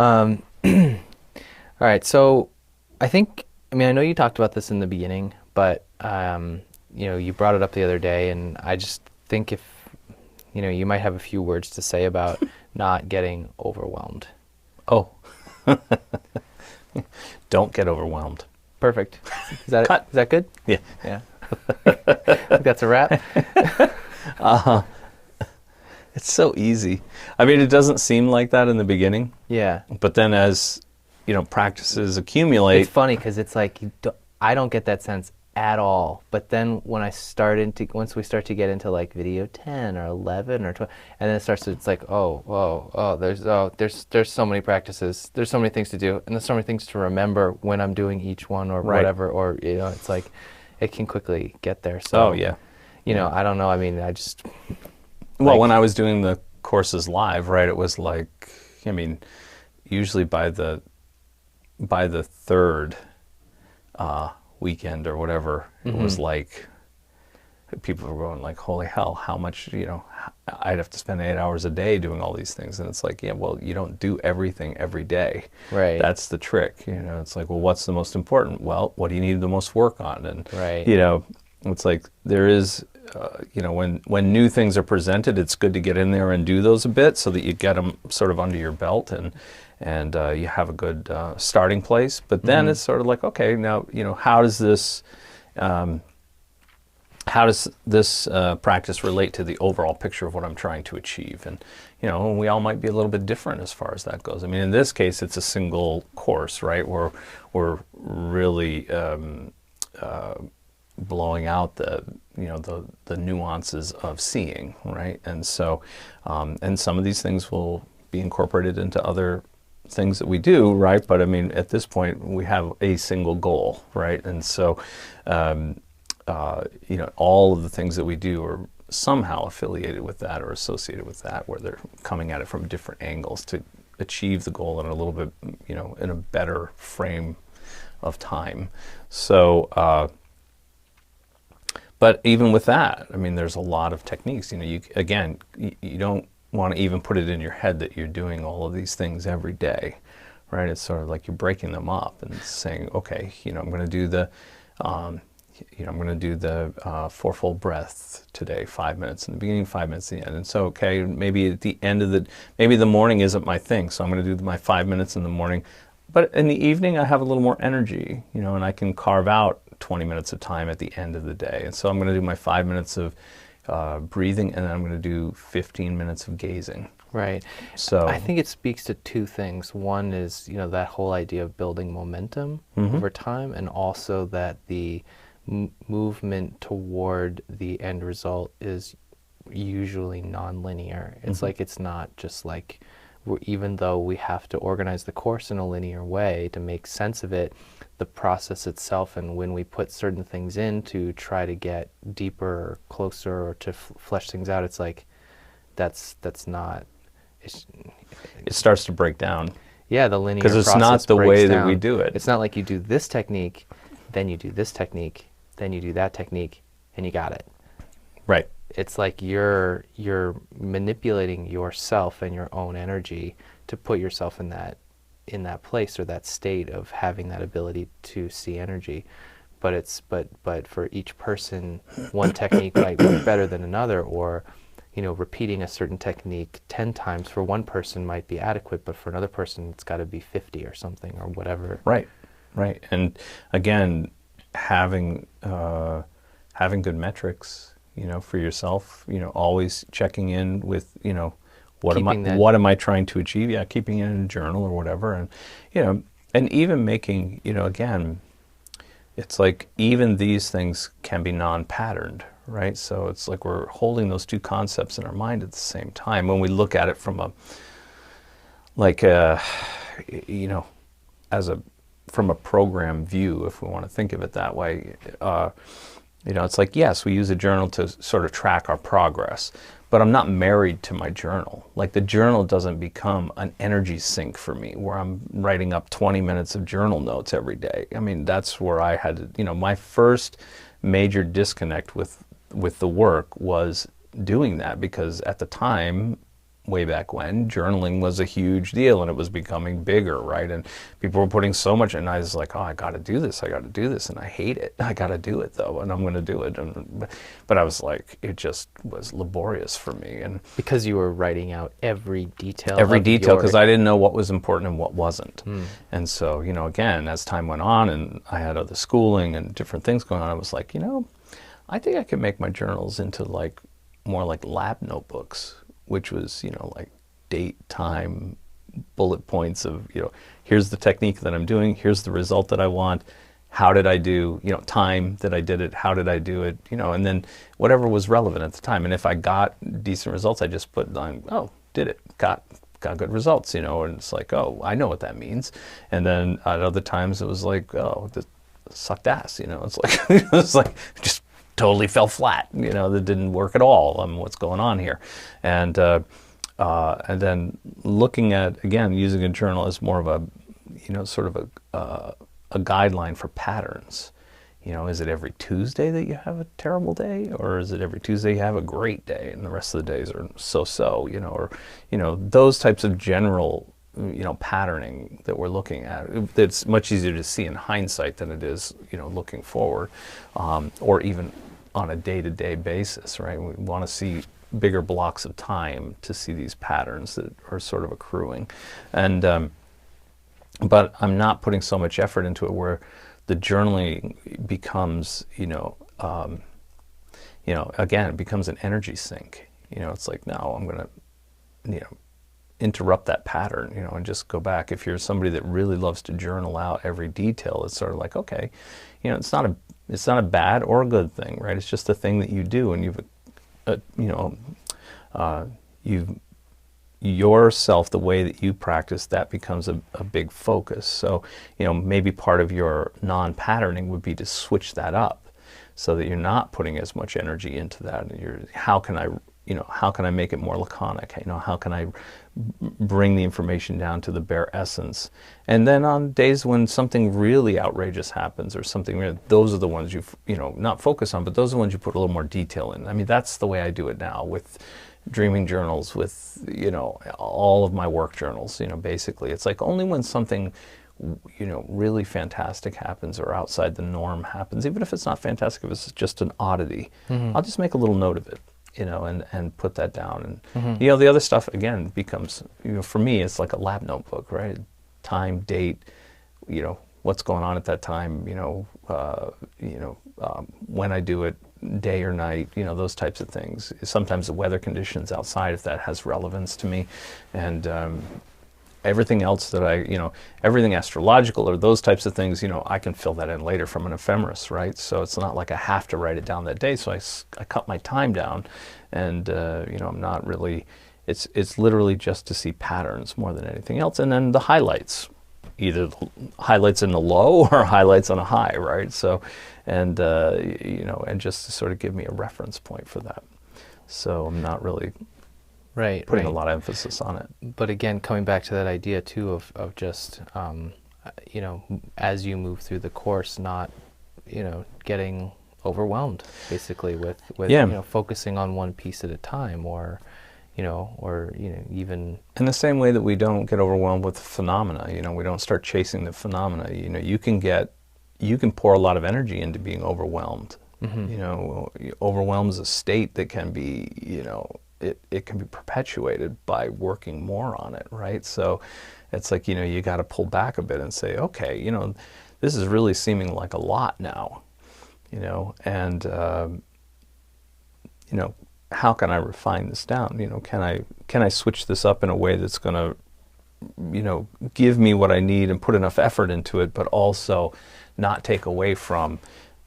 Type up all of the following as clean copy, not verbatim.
All right. So I mean, I know you talked about this in the beginning, but, you brought it up the other day, and I just think if, you might have a few words to say about not getting overwhelmed. Oh, don't get overwhelmed. Perfect. Cut. Is that good? Yeah. Yeah. I think that's a wrap. It's so easy. I mean, it doesn't seem like that in the beginning, Yeah. but then as, practices It's accumulate, funny because it's like I don't get that sense at all. But then when once we start to get into like video 10 or 11 or 12, and then it's like, oh, whoa, there's so many practices. There's so many things to do, and there's so many things to remember when I'm doing each one or right. whatever. Or it's like it can quickly get there. Oh, So, yeah. I don't know. I mean, I just Well, like, when I was doing the courses live, right, it was like, I mean, usually by the third weekend or whatever, it was like people were going like, holy hell, how much, I'd have to spend 8 hours a day doing all these things. And it's like, yeah, well, you don't do everything every day. right, That's the trick. It's like, well, what's the most important? Well, what do you need the most work on? And, right. it's like there is, when new things are presented, it's good to get in there and do those a bit so that you get them sort of under your belt and you have a good starting place. But then it's sort of like, okay, now, how does this practice relate to the overall picture of what I'm trying to achieve? And, we all might be a little bit different as far as that goes. I mean, in this case, it's a single course, right? We're really blowing out the nuances of seeing, right? And so, and some of these things will be incorporated into other things that we do, right? But I mean, at this point, we have a single goal, right? And so, all of the things that we do are somehow affiliated with that or associated with that, where they're coming at it from different angles to achieve the goal in a little bit, in a better frame of time. So, but even with that, I mean, there's a lot of techniques. You don't want to even put it in your head that you're doing all of these things every day, right? It's sort of like you're breaking them up and saying, okay, I'm going to do the fourfold breath today, 5 minutes in the beginning, 5 minutes at the end. And so, okay, maybe at the end of maybe the morning isn't my thing, so I'm going to do my 5 minutes in the morning. But in the evening, I have a little more energy, and I can carve out 20 minutes of time at the end of the day. And so I'm going to do my 5 minutes of breathing, and then I'm going to do 15 minutes of gazing. Right. So I think it speaks to two things. One is, that whole idea of building momentum over time, and also that the movement toward the end result is usually non-linear. It's like, it's not just like, even though we have to organize the course in a linear way to make sense of it, the process itself, and when we put certain things in to try to get deeper or closer or to flesh things out, it's like that's not. It starts to break down. Yeah, the linear because it's process not the breaks way that down. we do it. It's not like you do this technique, then you do this technique, then you do that technique, and you got it. Right. It's like you're manipulating yourself and your own energy to put yourself in that place or that state of having that ability to see energy. But for each person, one technique might work better than another, or repeating a certain technique 10 times for one person might be adequate, but for another person it's got to be 50 or something or whatever. Right. And again, having good metrics, for yourself, always checking in with, what am I trying to achieve? Yeah, keeping it in a journal or whatever. And, and even making, again, it's like even these things can be non-patterned, right? So it's like we're holding those two concepts in our mind at the same time when we look at it from from a program view, if we want to think of it that way. It's like, yes, we use a journal to sort of track our progress, but I'm not married to my journal. Like, the journal doesn't become an energy sink for me where I'm writing up 20 minutes of journal notes every day. I mean, that's where I had to, my first major disconnect with the work was doing that, because at the time, way back when, journaling was a huge deal and it was becoming bigger, right? And people were putting so much, and I was like, oh, I got to do this, and I hate it. I got to do it though, and I'm going to do it. But I was like, it just was laborious for me. And because you were writing out every detail, because I didn't know what was important and what wasn't. And so, you know, again, as time went on and I had other schooling and different things going on, I was like, you know, I think I could make my journals into like more like lab notebooks, which was, you know, like date, time, bullet points of, you know, here's the technique that I'm doing, here's the result that I want, how did I do, you know, time that I did it, how did I do it, you know, and then whatever was relevant at the time. And if I got decent results, I just put on, oh, did it, got good results, you know, and it's like, oh, I know what that means. And then at other times it was like, oh, this sucked ass, you know, it's like, it's like just totally fell flat, you know, that didn't work at all. What's going on here? And then looking at, again, using a journal as more of a, you know, sort of a guideline for patterns. You know, is it every Tuesday that you have a terrible day, or is it every Tuesday you have a great day and the rest of the days are so-so, you know, or, you know, those types of general, you know, patterning that we're looking at. It's much easier to see in hindsight than it is, you know, looking forward, or even on a day-to-day basis, right? We want to see bigger blocks of time to see these patterns that are sort of accruing. And but I'm not putting so much effort into it where the journaling becomes, you know, again, it becomes an energy sink. You know, it's like, no, I'm going to, you know, interrupt that pattern, you know, and just go back. If you're somebody that really loves to journal out every detail, it's sort of like, okay, you know, it's not a bad or a good thing, right? It's just a thing that you do, and you've yourself, the way that you practice, that becomes a big focus. So, you know, maybe part of your non-patterning would be to switch that up so that you're not putting as much energy into that. How can I make it more laconic? You know, how can I bring the information down to the bare essence? And then on days when something really outrageous happens or something, those are the ones you know, not focus on, but those are the ones you put a little more detail in. I mean, that's the way I do it now with dreaming journals, with, you know, all of my work journals. You know, basically it's like only when something, you know, really fantastic happens or outside the norm happens, even if it's not fantastic, if it's just an oddity, I'll just make a little note of it, you know, and put that down. And you know, the other stuff again becomes, you know, for me it's like a lab notebook, right? Time, date, you know, what's going on at that time, you know, when I do it, day or night, you know, those types of things. Sometimes the weather conditions outside, if that has relevance to me. And everything else that everything astrological or those types of things, you know, I can fill that in later from an ephemeris, right? So it's not like I have to write it down that day. So I cut my time down, and you know, I'm not really, it's literally just to see patterns more than anything else. And then the highlights, either highlights in the low or highlights on a high, right? So, and you know, and just to sort of give me a reference point for that. So I'm not really putting a lot of emphasis on it. But again, coming back to that idea too of just, you know, as you move through the course, not, you know, getting overwhelmed basically with you know, focusing on one piece at a time, or even in the same way that we don't get overwhelmed with phenomena. You know, we don't start chasing the phenomena. You know, you can pour a lot of energy into being overwhelmed. You know, overwhelm is a state that can be, you know, it can be perpetuated by working more on it, right? So it's like, you know, you got to pull back a bit and say, okay, you know, this is really seeming like a lot now, you know, and you know, how can I refine this down? You know, can I switch this up in a way that's going to, you know, give me what I need and put enough effort into it, but also not take away from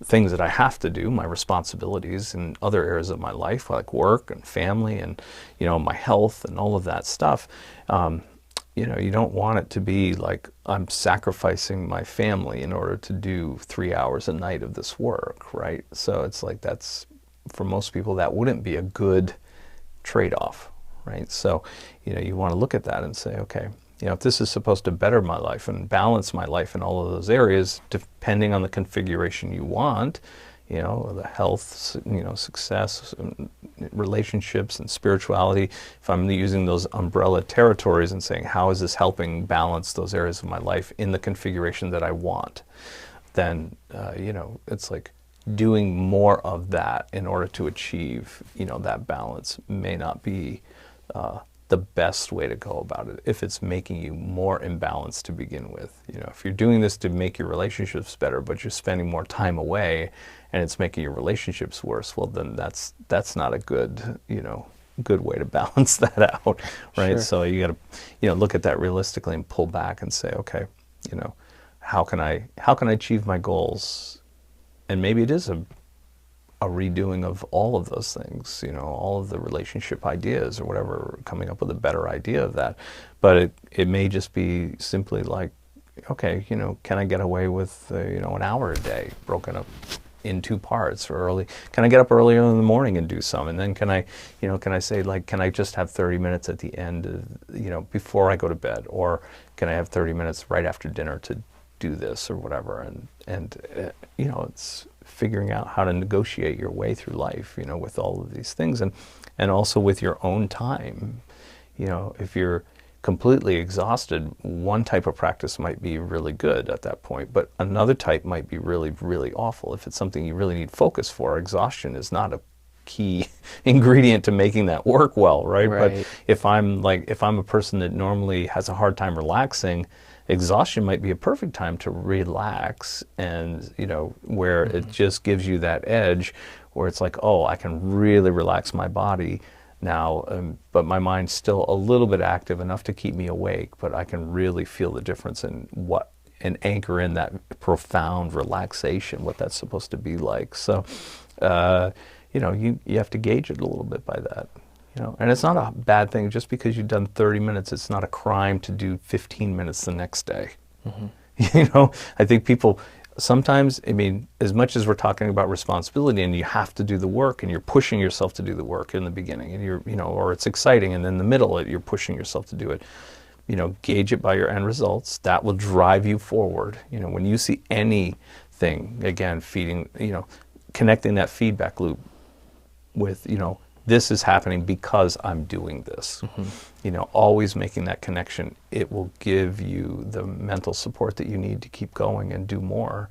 things that I have to do, my responsibilities in other areas of my life, like work and family and, you know, my health and all of that stuff. You know, you don't want it to be like I'm sacrificing my family in order to do 3 hours a night of this work, right? So it's like, that's, for most people, that wouldn't be a good trade-off, right? So, you know, you want to look at that and say, okay, you know, if this is supposed to better my life and balance my life in all of those areas, depending on the configuration you want, you know, the health, you know, success, and relationships and spirituality, if I'm using those umbrella territories and saying, how is this helping balance those areas of my life in the configuration that I want, then, you know, it's like doing more of that in order to achieve, you know, that balance may not be the best way to go about it if it's making you more imbalanced to begin with. You know, if you're doing this to make your relationships better, but you're spending more time away and it's making your relationships worse, well, then that's not a good, you know, good way to balance that out, right? Sure. So you got to, you know, look at that realistically and pull back and say, okay, you know, how can I achieve my goals? And maybe it is a redoing of all of those things, you know, all of the relationship ideas or whatever, coming up with a better idea of that. But it may just be simply like, okay, you know, can I get away with, you know, an hour a day broken up in two parts, or early? Can I get up earlier in the morning and do some? And then can I, you know, can I say, like, can I just have 30 minutes at the end, you know, before I go to bed? Or can I have 30 minutes right after dinner to do this or whatever? And you know, it's figuring out how to negotiate your way through life, you know, with all of these things, and also with your own time. You know, if you're completely exhausted, one type of practice might be really good at that point, but another type might be really, really awful. If it's something you really need focus for, exhaustion is not a key ingredient to making that work well, right? But if I'm a person that normally has a hard time relaxing, exhaustion might be a perfect time to relax, and, you know, where it just gives you that edge where it's like, oh, I can really relax my body now, but my mind's still a little bit active enough to keep me awake, but I can really feel the difference in and anchor in that profound relaxation, what that's supposed to be like. So, you know, you have to gauge it a little bit by that. You know, and it's not a bad thing. Just because you've done 30 minutes, it's not a crime to do 15 minutes the next day. You know, I think people sometimes, I mean, as much as we're talking about responsibility and you have to do the work and you're pushing yourself to do the work in the beginning, and you're, you know, or it's exciting, and in the middle you're pushing yourself to do it, you know, gauge it by your end results. That will drive you forward. You know, when you see anything, again, feeding, you know, connecting that feedback loop with, you know, this is happening because I'm doing this. You know, always making that connection. It will give you the mental support that you need to keep going and do more.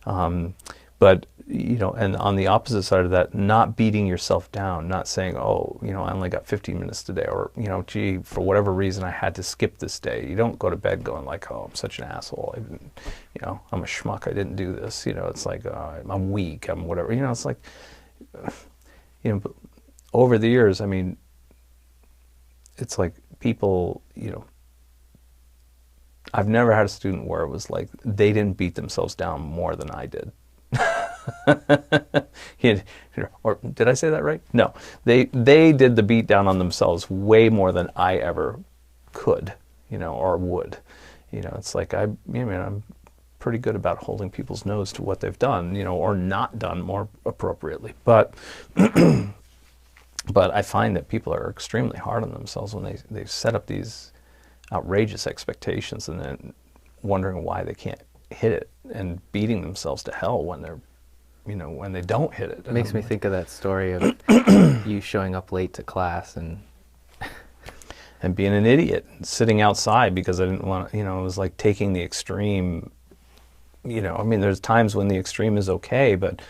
But, you know, and on the opposite side of that, not beating yourself down, not saying, oh, you know, I only got 15 minutes today, or, you know, gee, for whatever reason I had to skip this day. You don't go to bed going like, oh, I'm such an asshole. I didn't, you know, I'm a schmuck. I didn't do this. You know, it's like, I'm weak. I'm whatever. You know, it's like, you know, over the years, I mean, it's like people, you know, I've never had a student where it was like they didn't beat themselves down more than I did. Or did I say that right? No, they did the beat down on themselves way more than I ever could, you know, or would. You know, it's like I'm pretty good about holding people's nose to what they've done, you know, or not done more appropriately. But but I find that people are extremely hard on themselves when they set up these outrageous expectations and then wondering why they can't hit it, and beating themselves to hell when they're, you know, when they don't hit it. It makes me think of that story of you showing up late to class and being an idiot, and sitting outside because I didn't want to, you know, it was like taking the extreme. You know, I mean, there's times when the extreme is okay, but,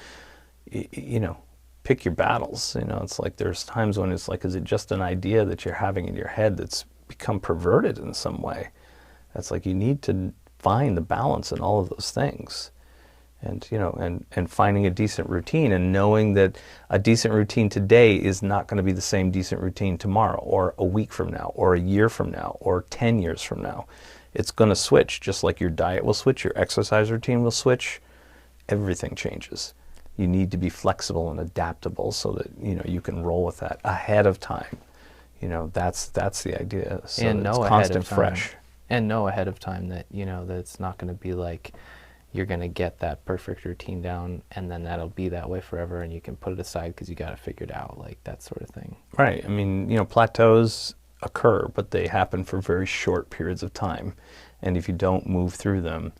you know, pick your battles. You know, it's like there's times when it's like, is it just an idea that you're having in your head that's become perverted in some way? That's like, you need to find the balance in all of those things. And, you know, and finding a decent routine, and knowing that a decent routine today is not going to be the same decent routine tomorrow, or a week from now, or a year from now, or 10 years from now. It's going to switch, just like your diet will switch, your exercise routine will switch. Everything changes. You need to be flexible and adaptable so that, you know, you can roll with that ahead of time. You know, that's the idea. So and know it's ahead constant, of time, fresh. And know ahead of time that, you know, that it's not going to be like you're going to get that perfect routine down and then that'll be that way forever, and you can put it aside because you got it figured out, like that sort of thing. Right. I mean, you know, plateaus occur, but they happen for very short periods of time. And if you don't move through them,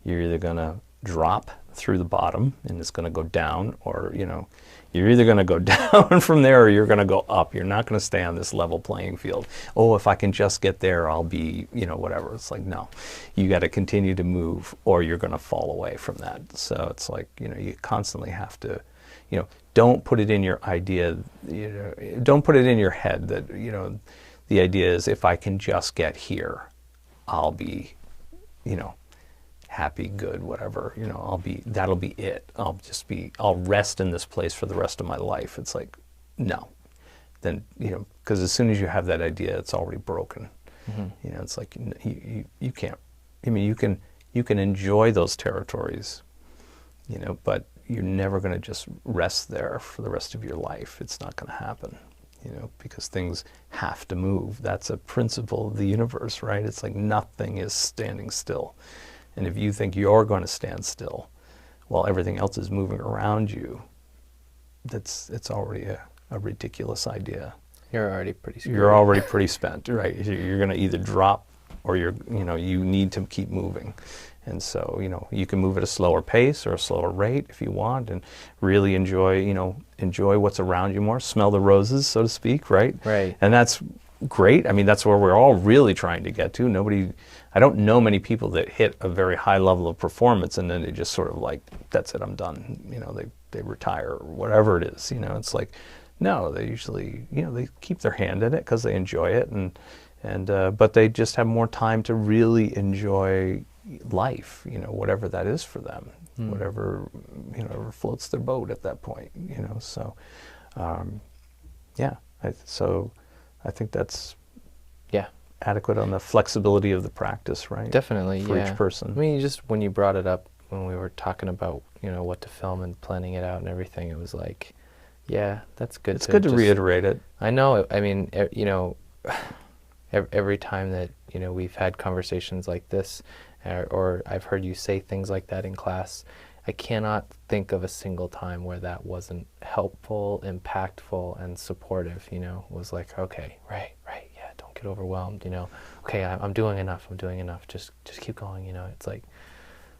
you're either going to drop through the bottom and it's going to go down, or, you know, you're either going to go down from there or you're going to go up. You're not going to stay on this level playing field. Oh, if I can just get there, I'll be, you know, whatever. It's like, no, you got to continue to move or you're going to fall away from that. So it's like, you know, you constantly have to, you know, don't put it in your idea, you know, don't put it in your head that, you know, the idea is if I can just get here, I'll be, you know, happy, good, whatever, you know, that'll be it. I'll rest in this place for the rest of my life. It's like, no. Then, you know, because as soon as you have that idea, it's already broken. Mm-hmm. You know, it's like, you can't, I mean, you can enjoy those territories, you know, but you're never going to just rest there for the rest of your life. It's not going to happen, you know, because things have to move. That's a principle of the universe, right? It's like nothing is standing still. And if you think you're going to stand still while everything else is moving around you, it's already a ridiculous idea. You're already pretty spent. You're already pretty spent, right? You're going to either drop or you need to keep moving. And so, you know, you can move at a slower pace or a slower rate if you want, and really enjoy what's around you more, smell the roses, so to speak, right? Right. And that's great. I mean, that's where we're all really trying to get to. I don't know many people that hit a very high level of performance and then they just sort of like, that's it, I'm done. You know, they retire or whatever it is. You know, it's like, no, they usually, you know, they keep their hand in it because they enjoy it, but they just have more time to really enjoy life, you know, whatever that is for them, whatever, you know, whatever floats their boat at that point, you know. So, so I think that's adequate on the flexibility of the practice, right? Definitely, for each person. I mean, just when you brought it up, when we were talking about, you know, what to film and planning it out and everything, it was like, yeah, that's good. It's good to reiterate it. I know. I mean, you know, every time that, you know, we've had conversations like this, or I've heard you say things like that in class, I cannot think of a single time where that wasn't helpful, impactful, and supportive. You know, it was like, okay, right, yeah, don't get overwhelmed. You know, okay, I'm doing enough. Just keep going. You know, it's like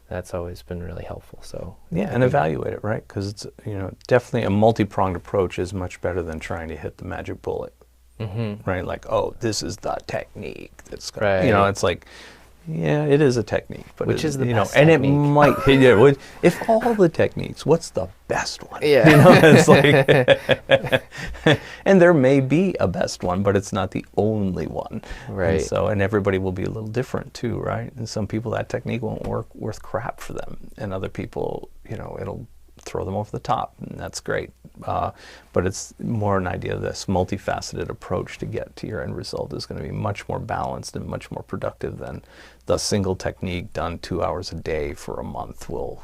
that's always been really helpful. So yeah, and evaluate it, right? Because it's, you know, definitely a multi-pronged approach is much better than trying to hit the magic bullet, right? Like, oh, this is the technique that's going, right. You know, it's like, yeah, it is a technique, but which is the best technique? And it might, if all the techniques, what's the best one? Yeah. You know, it's like, and there may be a best one, but it's not the only one. Right. And so, and everybody will be a little different too, right? And some people that technique won't work worth crap for them, and other people, you know, it'll throw them over the top, and that's great. But it's more an idea of this multifaceted approach to get to your end result is going to be much more balanced and much more productive than the single technique done 2 hours a day for a month will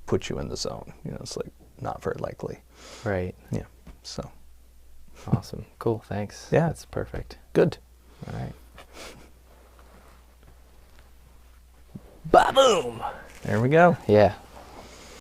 put you in the zone. You know, it's like not very likely. Right. Yeah. So. Awesome. Cool. Thanks. Yeah. That's perfect. Good. All right. Ba-boom. There we go. Yeah.